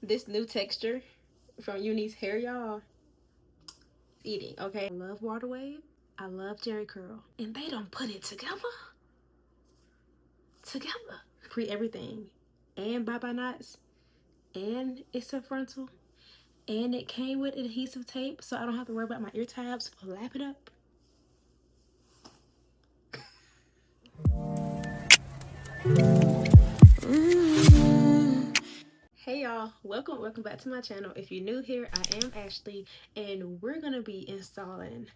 This new texture from Uni's hair, y'all, eating, okay? I love Water Wave. I love Jerry Curl. And they don't put it together. Pre everything. And bye-bye knots. And it's a frontal. And it came with adhesive tape, so I don't have to worry about my ear tabs flapping up. Hey y'all, welcome back to my channel. If you're new here, I am Ashley, and we're gonna be installing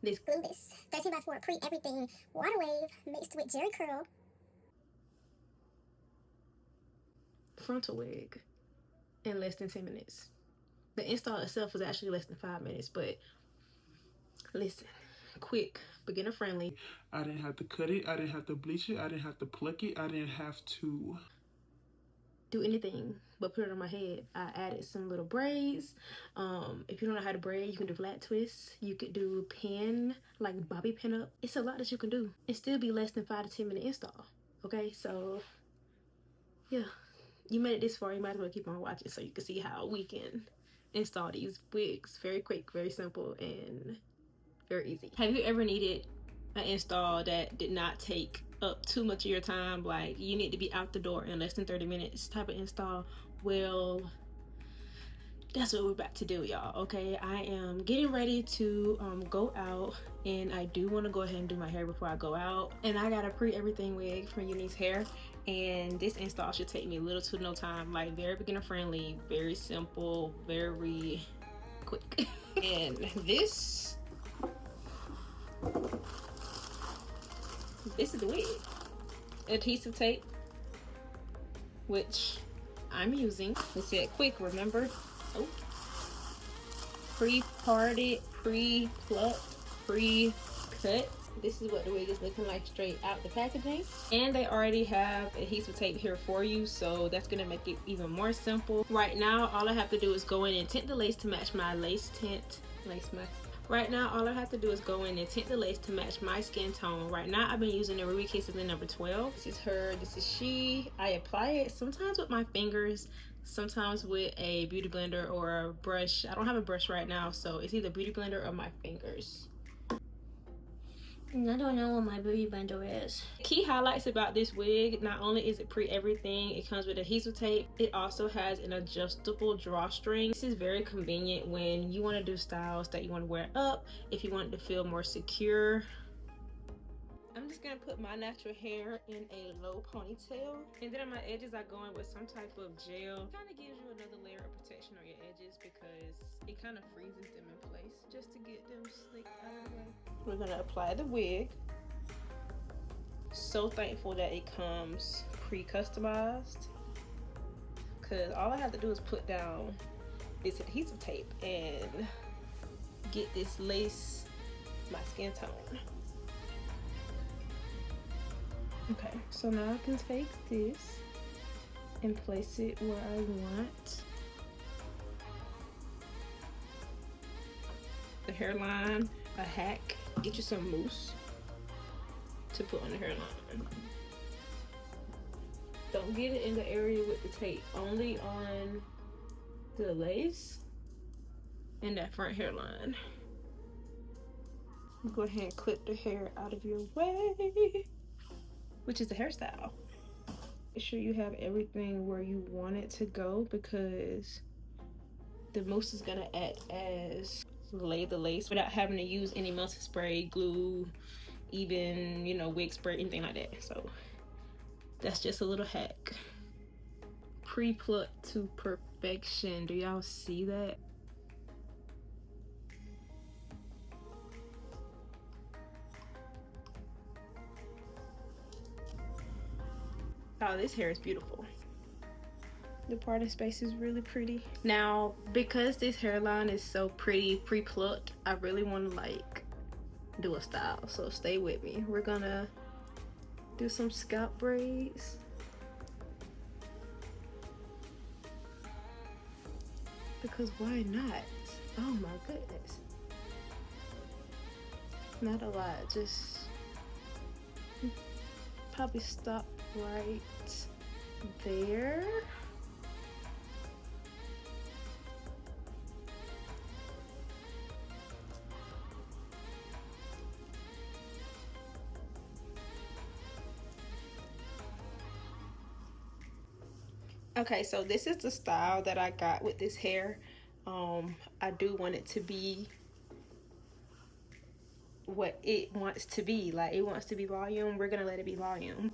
this Gluless 13x4 pre-everything Water Wave mixed with Jerry Curl frontal wig in less than 10 minutes. The install itself was actually less than 5 minutes, but listen, quick, beginner friendly. I didn't have to cut it, I didn't have to bleach it, I didn't have to pluck it, I didn't have to do anything but put it on my head. I added some little braids. If you don't know how to braid, you can do flat twists. You could do pin, like bobby pin up. It's a lot that you can do and still be less than 5 to 10 minute install. Okay, so yeah, you made it this far, you might as well keep on watching so you can see how we can install these wigs very quick, very simple, and very easy. Have you ever needed an install that did not take up too much of your time, like you need to be out the door in less than 30 minutes type of install? Well, that's what we're about to do, y'all. Okay, I am getting ready to go out, and I do want to go ahead and do my hair before I go out. And I got a pre-everything wig from Uni's hair, and this install should take me little to no time, like very beginner friendly, very simple, very quick. And this is the wig. Adhesive tape, which I'm using. We said quick, remember? Oh. Pre-parted, pre-plucked, pre-cut. This is what the wig is looking like straight out the packaging. And they already have adhesive tape here for you, so that's gonna make it even more simple. Right now, all I have to do is go in and tint the lace to match my lace tint. Right now, all I have to do is go in and tint the lace to match my skin tone. Right now, I've been using the Ruby Kisses in number 12. This is her, this is she. I apply it sometimes with my fingers, sometimes with a beauty blender or a brush. I don't have a brush right now, so it's either beauty blender or my fingers. I don't know what my beauty blender is. Key highlights about this wig: not only is it pre-everything, it comes with adhesive tape, it also has an adjustable drawstring. This is very convenient when you want to do styles that you want to wear up, if you want it to feel more secure. I'm just gonna put my natural hair in a low ponytail, and then on my edges I go in with some type of gel. Kind of gives you another layer of protection on your edges because it kind of freezes them in place just to get them slicked out of the way. We're gonna apply the wig. So thankful that it comes pre-customized, because all I have to do is put down this adhesive tape and get this lace my skin tone. Okay, so now I can take this and place it where I want. The hairline, a hack, get you some mousse to put on the hairline. Don't get it in the area with the tape, only on the lace and that front hairline. Go ahead and clip the hair out of your way, which is the hairstyle. Make sure you have everything where you want it to go, because the mousse is gonna act as lay the lace without having to use any melted spray, glue, even, you know, wig spray, anything like that. So that's just a little hack. Pre-plucked to perfection. Do y'all see that? Oh, this hair is beautiful. The parting space is really pretty. Now, because this hairline is so pretty pre-plucked, I really want to like do a style, so stay with me. We're gonna do some scalp braids. Because why not? Oh my goodness. Not a lot, just probably stop right there. Okay, so this is the style that I got with this hair. I do want it to be what it wants to be. Like, it wants to be volume, we're gonna let it be volume.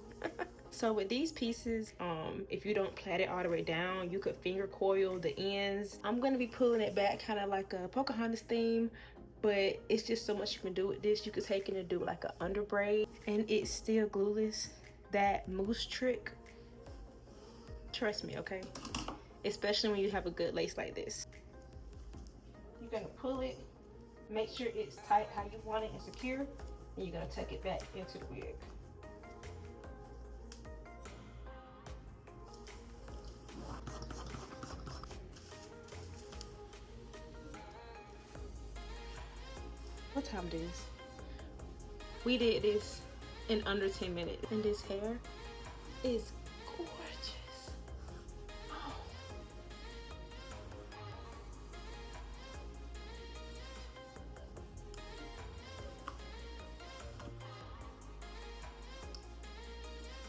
So with these pieces, if you don't plait it all the way down, you could finger coil the ends. I'm gonna be pulling it back kind of like a Pocahontas theme, but it's just so much you can do with this. You could take it and do like an under braid, and it's still glueless. That mousse trick, trust me, okay? Especially when you have a good lace like this. You're gonna pull it, make sure it's tight how you want it and secure, and you're gonna tuck it back into the wig. What time it is? We did this in under 10 minutes, and this hair is gorgeous. Oh.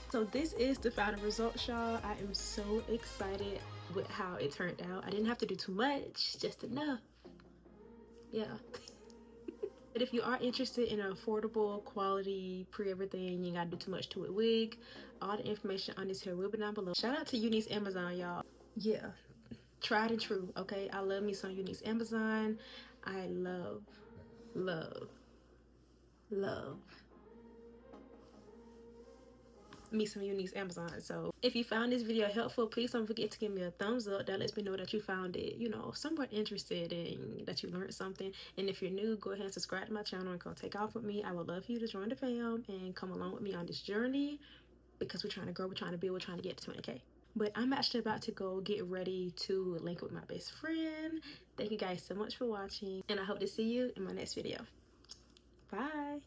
So this is the final result, y'all. I am so excited with how it turned out. I didn't have to do too much, just enough. Yeah. But if you are interested in an affordable, quality, pre-everything, you ain't gotta do too much to it wig, all the information on this hair will be down below. Shout out to Uni's Amazon, y'all. Yeah, tried and true, okay? I love me some Uni's Amazon. I love, love, love me some Uni's Amazon. So if you found this video helpful, please don't forget to give me a thumbs up. That lets me know that you found it, you know, somewhat interested and that you learned something. And if you're new, go ahead and subscribe to my channel and come take off with me. I would love for you to join the fam and come along with me on this journey, because we're trying to grow, we're trying to build, we're trying to get to 20K. But I'm actually about to go get ready to link with my best friend. Thank you guys so much for watching, and I hope to see you in my next video. Bye.